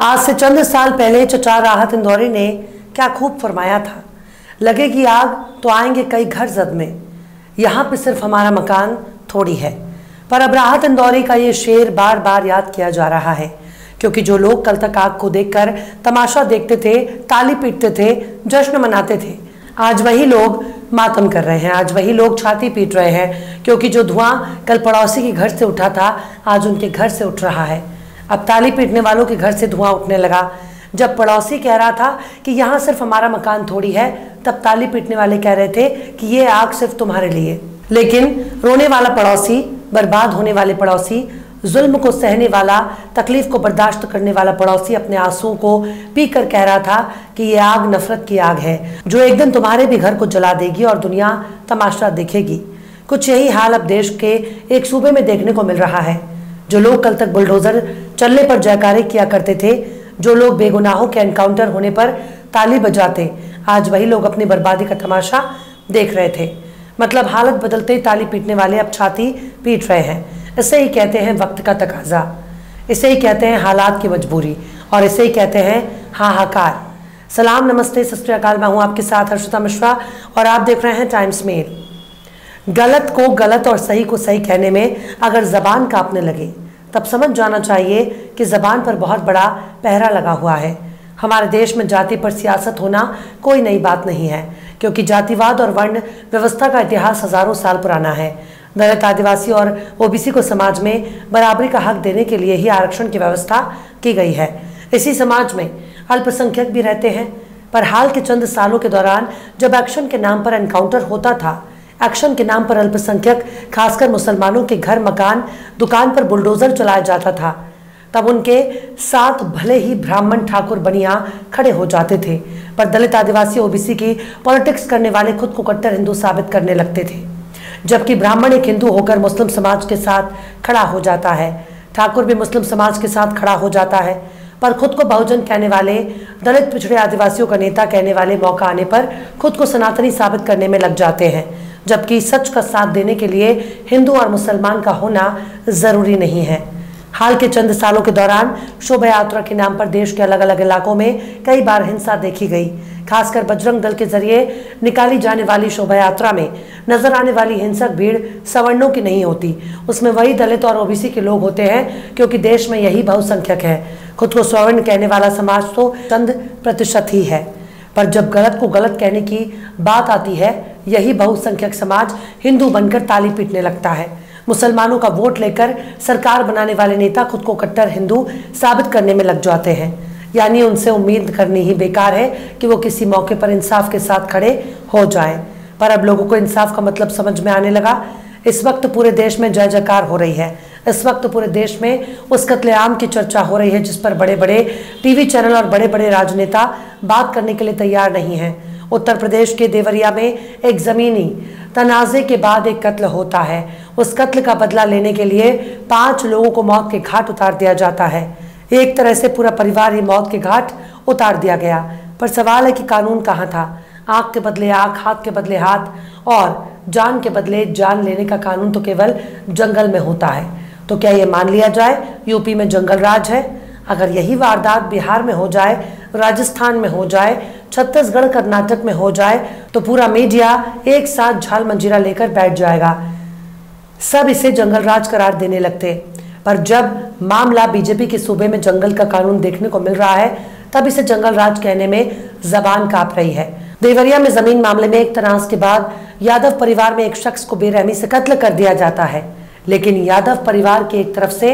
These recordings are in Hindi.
आज से चंद साल पहले चचा राहत इंदौरी ने क्या खूब फरमाया था, लगेगी आग तो आएंगे कई घर जद में, यहाँ पे सिर्फ हमारा मकान थोड़ी है। पर अब राहत इंदौरी का ये शेर बार बार याद किया जा रहा है, क्योंकि जो लोग कल तक आग को देखकर तमाशा देखते थे, ताली पीटते थे, जश्न मनाते थे, आज वही लोग मातम कर रहे हैं, आज वही लोग छाती पीट रहे हैं, क्योंकि जो धुआं कल पड़ोसी के घर से उठा था आज उनके घर से उठ रहा है। अब ताली पीटने वालों के घर से धुआं उठने लगा। जब पड़ोसी कह रहा था कि यहाँ सिर्फ हमारा मकान थोड़ी है, तब ताली पीटने वाले कह रहे थे कि ये आग सिर्फ तुम्हारे लिए। लेकिन रोने वाला पड़ोसी, बर्बाद होने वाले पड़ोसी, जुल्म को सहने वाला, तकलीफ को बर्दाश्त करने वाला पड़ोसी अपने आंसुओं को पी कर कह रहा था कि ये आग नफरत की आग है, जो एक दिन तुम्हारे भी घर को जला देगी और दुनिया तमाशा देखेगी। कुछ यही हाल अब देश के एक सूबे में देखने को मिल रहा है। जो लोग कल तक बुलडोजर चलने पर जयकारे किया करते थे, जो लोग बेगुनाहों के एनकाउंटर होने पर ताली बजाते, आज वही लोग अपनी बर्बादी का तमाशा देख रहे थे। मतलब हालत बदलते ही ताली पीटने वाले अब छाती पीट रहे हैं। इसे ही कहते हैं वक्त का तकाजा, इसे ही कहते हैं हालात की मजबूरी, और इसे ही कहते हैं हाहाकार। सलाम, नमस्ते, सत श्री अकाल। मैं हूं आपके साथ हर्षिता मिश्रा और आप देख रहे हैं टाइम्स मेल। गलत को गलत और सही को सही कहने में अगर जबान कांपने लगे, तब समझ जाना चाहिए कि जबान पर बहुत बड़ा पहरा लगा हुआ है। हमारे देश में जाति पर सियासत होना कोई नई बात नहीं है, क्योंकि जातिवाद और वर्ण व्यवस्था का इतिहास हजारों साल पुराना है। दलित, आदिवासी और ओबीसी को समाज में बराबरी का हक देने के लिए ही आरक्षण की व्यवस्था की गई है। इसी समाज में अल्पसंख्यक भी रहते हैं। पर हाल के चंद सालों के दौरान जब एक्शन के नाम पर एनकाउंटर होता था, एक्शन के नाम पर अल्पसंख्यक, खासकर मुसलमानों के घर, मकान, दुकान पर बुलडोजर चलाया जाता था, तब उनके साथ भले ही ब्राह्मण, ठाकुर, बनिया खड़े हो जाते थे, पर दलित, आदिवासी, ओबीसी की पॉलिटिक्स करने वाले खुद को कट्टर हिंदू साबित करने लगते थे। जबकि ब्राह्मण एक हिंदू होकर मुस्लिम समाज के साथ खड़ा हो जाता है, ठाकुर भी मुस्लिम समाज के साथ खड़ा हो जाता है, पर खुद को बहुजन कहने वाले, दलित, पिछड़े, आदिवासियों का नेता कहने वाले मौका आने पर खुद को सनातनी साबित करने में लग जाते हैं। जबकि सच का साथ देने के लिए हिंदू और मुसलमान का होना जरूरी नहीं है। हाल के चंद सालों के दौरान शोभा यात्रा के नाम पर देश के अलग अलग इलाकों में कई बार हिंसा देखी गई। खासकर बजरंग दल के जरिए निकाली जाने वाली शोभा यात्रा में नजर आने वाली हिंसक भीड़ सवर्णों की नहीं होती, उसमें वही दलित और ओबीसी के लोग होते हैं, क्योंकि देश में यही बहुसंख्यक है। खुद को स्वर्ण कहने वाला समाज तो चंद प्रतिशत ही है, पर जब गलत को गलत कहने की बात आती है, यही बहुसंख्यक समाज हिंदू बनकर ताली पीटने लगता है। मुसलमानों का वोट लेकर सरकार बनाने वाले नेता खुद को कट्टर हिंदू साबित करने में लग जाते हैं। यानी उनसे उम्मीद करनी ही बेकार है कि वो किसी मौके पर इंसाफ के साथ खड़े हो जाएं। पर अब लोगों को इंसाफ का मतलब समझ में आने लगा। इस वक्त पूरे देश में जय जयकार हो रही है। इस वक्त पूरे देश में उस कत्लेआम की चर्चा हो रही है जिस पर बड़े बड़े टीवी चैनल और बड़े बड़े राजनेता बात करने के लिए तैयार नहीं हैं। उत्तर प्रदेश के देवरिया में एक जमीनी तनाजे के बाद एक कत्ल होता है। उस कत्ल का बदला लेने के लिए 5 लोगों को मौत के घाट उतार दिया जाता है। एक तरह से पूरा परिवार ही मौत के घाट उतार दिया गया। पर सवाल है कि कानून कहाँ था? आंख के बदले आंख, हाथ के बदले हाथ और जान के बदले जान लेने का कानून तो केवल जंगल में होता है। तो क्या ये मान लिया जाए यूपी में जंगल राज है? अगर यही वारदात बिहार में हो जाए, राजस्थान में हो जाए, छत्तीसगढ़, कर्नाटक में हो जाए, तो पूरा मीडिया एक साथ झाल मंजीरा लेकर बैठ जाएगा। सब इसे जंगल राज करार देने लगते। पर जब मामला बीजेपी के सूबे में जंगल का कानून देखने को मिल रहा है, तब इसे जंगल राज कहने में जबान कांप रही है। देवरिया में जमीन मामले में एक तनाज के बाद यादव परिवार में एक शख्स को बेरहमी से कत्ल कर दिया जाता है, लेकिन यादव परिवार की एक तरफ से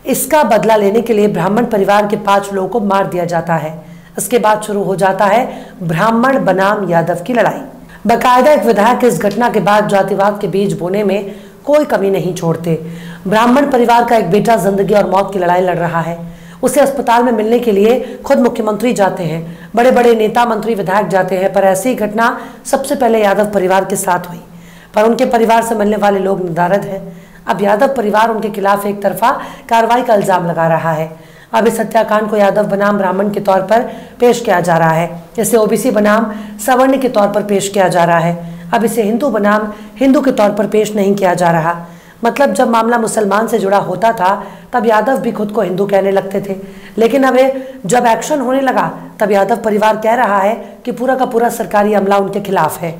इसका बदला लेने के लिए ब्राह्मण परिवार के 5 लोगों को मार दिया जाता है। इसके बाद शुरू हो जाता है ब्राह्मण बनाम यादव की लड़ाई। बाकायदा एक विधायक इस घटना के बाद जातिवाद के बीज बोने में कोई कमी नहीं छोड़ते। ब्राह्मण परिवार का एक बेटा जिंदगी और मौत की लड़ाई लड़ रहा है। उसे अस्पताल में मिलने के लिए खुद मुख्यमंत्री जाते हैं, बड़े बड़े नेता, मंत्री, विधायक जाते हैं। पर ऐसी घटना सबसे पहले यादव परिवार के साथ हुई, पर उनके परिवार से मिलने वाले लोग नदारद हैं। अब यादव परिवार उनके खिलाफ एक तरफा कार्रवाई का इल्जाम लगा रहा है। अब इस हत्याकांड को यादव बनाम ब्राह्मण के तौर पर पेश किया जा रहा है, इसे ओबीसी बनाम सवर्ण के तौर पर पेश किया जा रहा है। अब इसे हिंदू बनाम हिंदू के तौर पर पेश नहीं किया जा रहा। मतलब जब मामला मुसलमान से जुड़ा होता था तब यादव भी खुद को हिंदू कहने लगते थे, लेकिन अब जब एक्शन होने लगा तब यादव परिवार कह रहा है कि पूरा का पूरा सरकारी अमला उनके खिलाफ है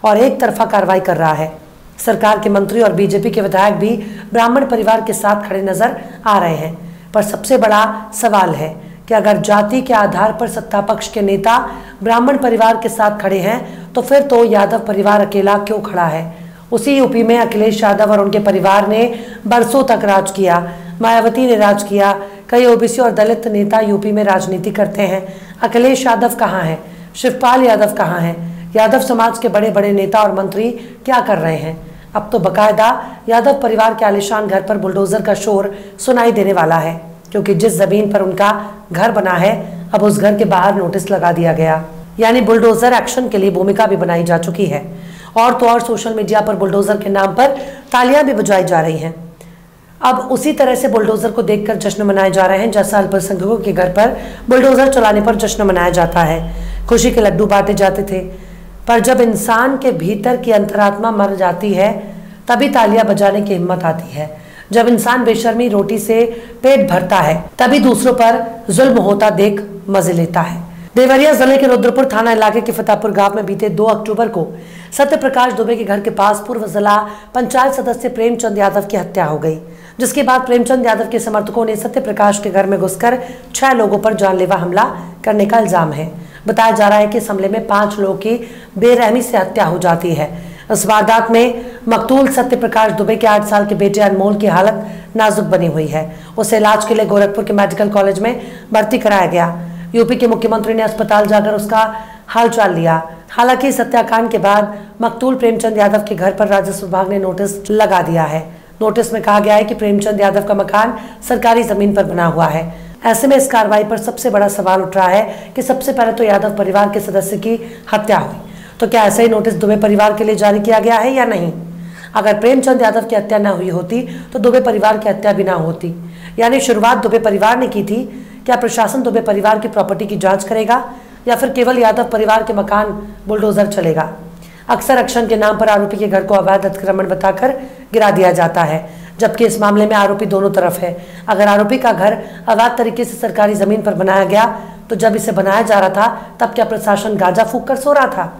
और एक तरफा कार्रवाई कर रहा है। सरकार के मंत्री और बीजेपी के विधायक भी ब्राह्मण परिवार के साथ खड़े नजर आ रहे हैं। पर सबसे बड़ा सवाल है कि अगर जाति के आधार पर सत्ता पक्ष के नेता ब्राह्मण परिवार के साथ खड़े हैं तो फिर तो यादव परिवार अकेला क्यों खड़ा है। उसी यूपी में अखिलेश यादव और उनके परिवार ने बरसों तक राज किया, मायावती ने राज किया, कई ओबीसी और दलित नेता यूपी में राजनीति करते हैं। अखिलेश यादव कहाँ हैं? शिवपाल यादव कहाँ हैं? यादव समाज के बड़े बड़े नेता और मंत्री क्या कर रहे हैं? अब तो बकायदा यादव परिवार के आलिशान घर पर बुलडोजर का शोर सुनाई देने वाला है, क्योंकि जिस जमीन पर उनका घर बना है अब उस घर के बाहर नोटिस लगा दिया गया, यानी बुलडोजर एक्शन के लिए भूमिका भी बनाई जा चुकी है। और तो और सोशल मीडिया पर बुलडोजर के नाम पर तालियां भी बजाई जा रही हैं। अब उसी तरह से बुलडोजर को देखकर जश्न मनाए जा रहे हैं जैसा अल्पसंख्यकों के घर पर बुलडोजर चलाने पर जश्न मनाया जाता है, खुशी के लड्डू बांटे जाते थे। पर जब इंसान के भीतर की अंतरात्मा मर जाती है तभी तालियां बजाने की हिम्मत आती है। जब इंसान बेशर्मी रोटी से पेट भरता है तभी दूसरों पर जुल्म होता देख मजे लेता है। देवरिया जिले के रुद्रपुर थाना इलाके के फतेहपुर गांव में बीते 2 अक्टूबर को सत्य प्रकाश दुबे के घर के पास पूर्व जिला पंचायत सदस्य प्रेमचंद यादव की हत्या हो गई, जिसके बाद प्रेमचंद यादव के समर्थकों ने सत्य प्रकाश के घर में घुसकर 6 लोगों पर जानलेवा हमला करने का इल्जाम है। बताया जा रहा है कि इस हमले में 5 लोगों की बेरहमी से हत्या हो जाती है। इस वारदात में मकतूल सत्य प्रकाश दुबे के 8 साल के बेटे अनमोल की हालत नाजुक बनी हुई है। उसे इलाज के लिए गोरखपुर के मेडिकल कॉलेज में भर्ती कराया गया। यूपी के मुख्यमंत्री ने अस्पताल जाकर उसका हालचाल लिया। हालांकि इस हत्याकांड के बाद मकतूल प्रेमचंद यादव के घर पर राजस्व विभाग ने नोटिस लगा दिया है। नोटिस में कहा गया है कि प्रेमचंद यादव का मकान सरकारी जमीन पर बना हुआ है। ऐसे में इस कार्रवाई पर सबसे बड़ा सवाल उठ रहा है कि सबसे पहले तो यादव परिवार के सदस्य की हत्या हुई, तो क्या ऐसा ही नोटिस दुबे परिवार के लिए जारी किया गया है या नहीं? अगर प्रेमचंद यादव की हत्या न हुई होती तो दुबे परिवार की हत्या भी ना होती, यानी शुरुआत दुबे परिवार ने की थी। क्या प्रशासन दुबे परिवार की प्रॉपर्टी की जांच करेगा या फिर केवल यादव परिवार के मकान बुलडोजर चलेगा? अक्सर एक्शन के नाम पर आरोपी के घर को अवैध अतिक्रमण बताकर गिरा दिया जाता है, जबकि इस मामले में आरोपी दोनों तरफ है। अगर आरोपी का घर अवैध तरीके से सरकारी जमीन पर बनाया गया तो जब इसे बनाया जा रहा था तब क्या प्रशासन गाजा फूंक कर सो रहा था?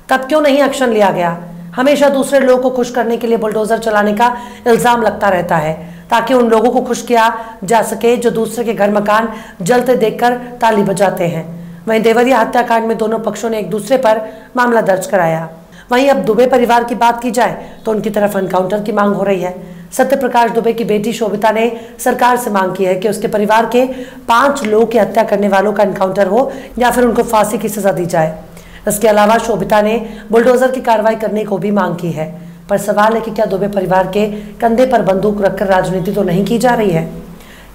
तब क्यों नहीं एक्शन लिया गया? हमेशा दूसरे लोगों को खुश करने के लिए बुलडोजर चलाने का इल्जाम लगता रहता है ताकि उन लोगों को खुश किया जा सके जो दूसरे के घर मकान जलते देखकर ताली बजाते हैं। वहीं देवरिया हत्याकांड में दोनों पक्षों ने एक दूसरे पर मामला दर्ज कराया। वहीं अब दुबे परिवार की बात की जाए तो उनकी तरफ एनकाउंटर की मांग हो रही है। सत्य प्रकाश दुबे की बेटी शोभिता ने सरकार से मांग की है कि उसके परिवार के 5 लोगों की हत्या करने वालों का एनकाउंटर हो या फिर उनको फांसी की सजा दी जाए। इसके अलावा शोभिता ने बुलडोजर की कार्रवाई करने को भी मांग की है। पर सवाल है कि क्या दुबे परिवार के कंधे पर बंदूक रखकर राजनीति तो नहीं की जा रही है?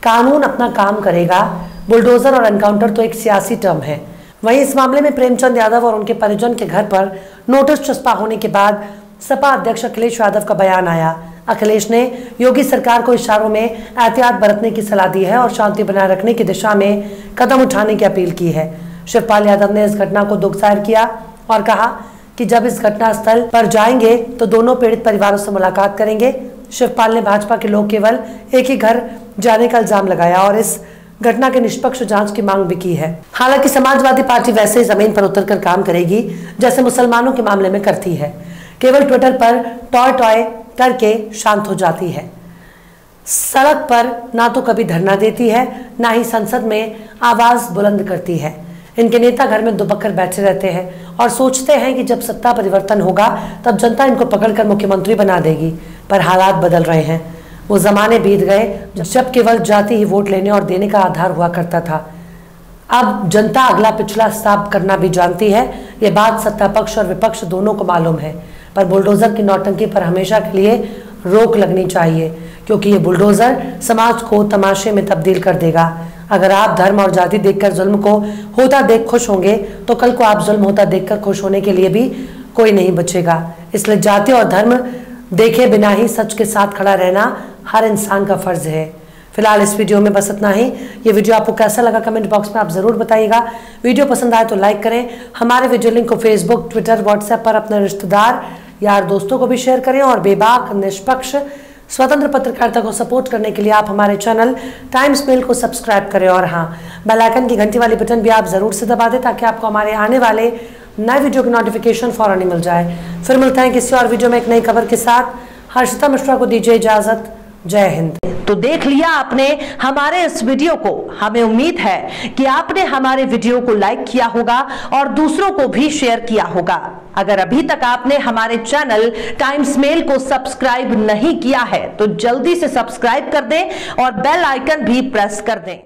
कानून अपना काम करेगा, बुलडोजर और एनकाउंटर तो एक सियासी टर्म है। वहीं इस मामले में प्रेमचंद यादव और उनके परिजन के घर पर नोटिस चस्पा होने के बाद सपा अध्यक्ष अखिलेश यादव का बयान आया। अखिलेश ने योगी सरकार को इशारों में एहतियात बरतने की सलाह दी है और शांति बनाए रखने की दिशा में कदम उठाने की अपील की है। शिवपाल यादव ने इस घटना को दुख जाहिर किया और कहा कि जब इस घटना स्थल पर जाएंगे तो दोनों पीड़ित परिवारों से मुलाकात करेंगे। शिवपाल ने भाजपा के लोग केवल एक ही घर जाने का इल्जाम लगाया और इस घटना के निष्पक्ष जांच की मांग भी की है। हालांकि समाजवादी पार्टी वैसे ही जमीन पर उतरकर काम करेगी जैसे मुसलमानों के मामले में करती है, केवल ट्विटर पर टॉय टॉय करके शांत हो जाती है। सड़क पर ना तो कभी धरना देती है, ना ही संसद में आवाज बुलंद करती है। इनके नेता घर में दुबक कर बैठे रहते हैं और सोचते हैं कि जब सत्ता परिवर्तन होगा तब जनता इनको पकड़कर मुख्यमंत्री बना देगी। पर हालात बदल रहे हैं। वो जमाने बीत गए जब केवल जाति ही वोट लेने और देने का आधार हुआ करता था। अब जनता अगला पिछला हिसाब करना भी जानती है। ये बात सत्ता पक्ष और विपक्ष दोनों को मालूम है। पर बुलडोजर की नौटंकी पर हमेशा के लिए रोक लगनी चाहिए, क्योंकि ये बुलडोजर समाज को तमाशे में तब्दील कर देगा। अगर आप धर्म और जाति देखकर जुल्म को होता देख खुश होंगे तो कल को आप जुल्म होता देखकर खुश होने के लिए भी कोई नहीं बचेगा। इसलिए जाति और धर्म देखे बिना ही सच के साथ खड़ा रहना हर इंसान का फर्ज है। फिलहाल इस वीडियो में बस इतना ही। ये वीडियो आपको कैसा लगा कमेंट बॉक्स में आप जरूर बताइएगा। वीडियो पसंद आए तो लाइक करें। हमारे वीडियो लिंक को फेसबुक, ट्विटर, व्हाट्सएप पर अपने रिश्तेदार, यार, दोस्तों को भी शेयर करें और बेबाक, निष्पक्ष, स्वतंत्र पत्रकारिता को सपोर्ट करने के लिए आप हमारे चैनल टाइम्स मेल को सब्सक्राइब करें और हाँ, बेल आइकन की घंटी वाली बटन भी आप ज़रूर से दबा दें ताकि आपको हमारे आने वाले नए वीडियो की नोटिफिकेशन फौरन ही मिल जाए। फिर मिलते हैं किसी और वीडियो में एक नई खबर के साथ। हर्षिता मिश्रा को दीजिए इजाज़त। जय हिंद। तो देख लिया आपने हमारे इस वीडियो को। हमें उम्मीद है कि आपने हमारे वीडियो को लाइक किया होगा और दूसरों को भी शेयर किया होगा। अगर अभी तक आपने हमारे चैनल टाइम्स मेल को सब्सक्राइब नहीं किया है तो जल्दी से सब्सक्राइब कर दें और बेल आइकन भी प्रेस कर दें।